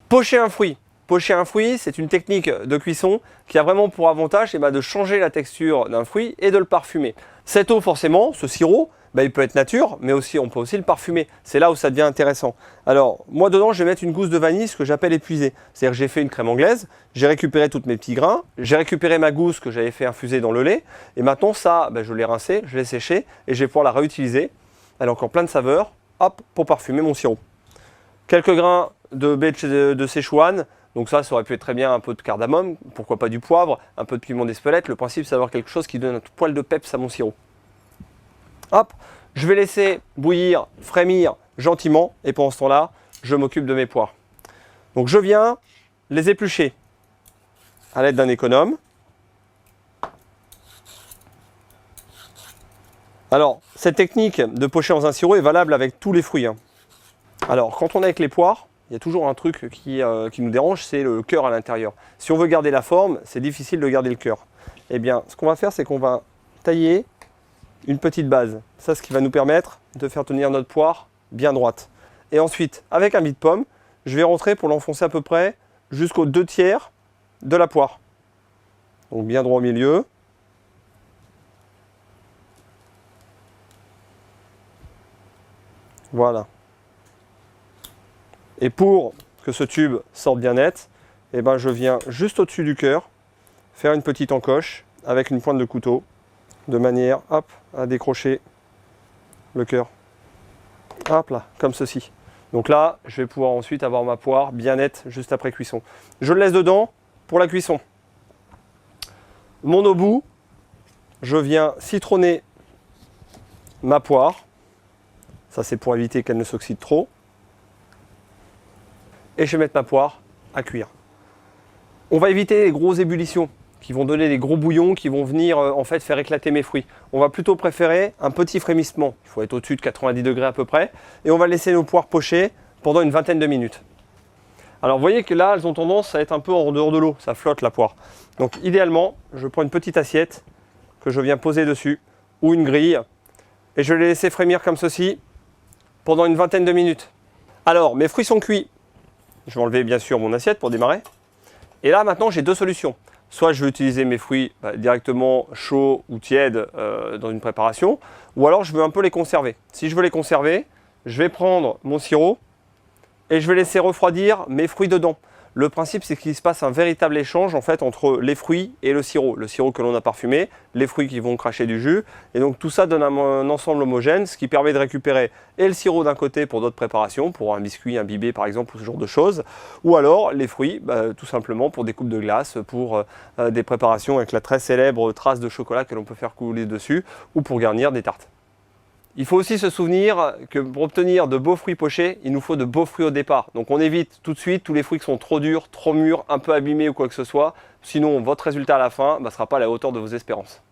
Pocher un fruit. Pocher un fruit, c'est une technique de cuisson qui a vraiment pour avantage de changer la texture d'un fruit et de le parfumer. Cette eau, forcément, ce sirop, il peut être nature, mais aussi on peut aussi le parfumer. C'est là où ça devient intéressant. Alors, moi dedans, je vais mettre une gousse de vanille, ce que j'appelle épuisé. C'est-à-dire que j'ai fait une crème anglaise, j'ai récupéré tous mes petits grains, j'ai récupéré ma gousse que j'avais fait infuser dans le lait, et maintenant ça, je l'ai rincé, je l'ai séché, et je vais pouvoir la réutiliser. Elle a encore plein de saveurs, hop, pour parfumer mon sirop. Quelques grains de baie de Szechuan. Donc ça aurait pu être très bien un peu de cardamome, pourquoi pas du poivre, un peu de piment d'Espelette. Le principe, c'est d'avoir quelque chose qui donne un poil de peps à mon sirop. Hop, je vais laisser bouillir, frémir gentiment, et pendant ce temps-là, je m'occupe de mes poires. Donc je viens les éplucher à l'aide d'un économe. Alors, cette technique de pocher dans un sirop est valable avec tous les fruits. Alors, quand on est avec les poires, il y a toujours un truc qui nous dérange, c'est le cœur à l'intérieur. Si on veut garder la forme, c'est difficile de garder le cœur. Eh bien, ce qu'on va faire, c'est qu'on va tailler une petite base. Ça, ce qui va nous permettre de faire tenir notre poire bien droite. Et ensuite, avec un bit-pomme, je vais rentrer pour l'enfoncer à peu près jusqu'aux 2/3 de la poire. Donc bien droit au milieu. Voilà. Et pour que ce tube sorte bien net, je viens juste au-dessus du cœur faire une petite encoche avec une pointe de couteau de manière à décrocher le cœur. Hop là, comme ceci. Donc là, je vais pouvoir ensuite avoir ma poire bien nette juste après cuisson. Je le laisse dedans pour la cuisson. Mon au bout, je viens citronner ma poire. Ça, c'est pour éviter qu'elle ne s'oxyde trop. Et je vais mettre ma poire à cuire. On va éviter les grosses ébullitions qui vont donner des gros bouillons qui vont venir faire éclater mes fruits. On va plutôt préférer un petit frémissement. Il faut être au-dessus de 90 degrés à peu près. Et on va laisser nos poires pocher pendant une vingtaine de minutes. Alors vous voyez que là, elles ont tendance à être un peu en dehors de l'eau. Ça flotte la poire. Donc idéalement, je prends une petite assiette que je viens poser dessus ou une grille. Et je vais les laisser frémir comme ceci pendant une vingtaine de minutes. Alors, mes fruits sont cuits. Je vais enlever bien sûr mon assiette pour démarrer. Et là maintenant j'ai deux solutions. Soit je vais utiliser mes fruits directement chauds ou tièdes dans une préparation, ou alors je veux un peu les conserver. Si je veux les conserver, je vais prendre mon sirop et je vais laisser refroidir mes fruits dedans. Le principe, c'est qu'il se passe un véritable échange entre les fruits et le sirop. Le sirop que l'on a parfumé, les fruits qui vont cracher du jus. Et donc tout ça donne un ensemble homogène, ce qui permet de récupérer et le sirop d'un côté pour d'autres préparations, pour un biscuit, un bibé par exemple, ou ce genre de choses. Ou alors les fruits, tout simplement pour des coupes de glace, pour des préparations avec la très célèbre trace de chocolat que l'on peut faire couler dessus, ou pour garnir des tartes. Il faut aussi se souvenir que pour obtenir de beaux fruits pochés, il nous faut de beaux fruits au départ. Donc on évite tout de suite tous les fruits qui sont trop durs, trop mûrs, un peu abîmés ou quoi que ce soit. Sinon, votre résultat à la fin ne sera pas à la hauteur de vos espérances.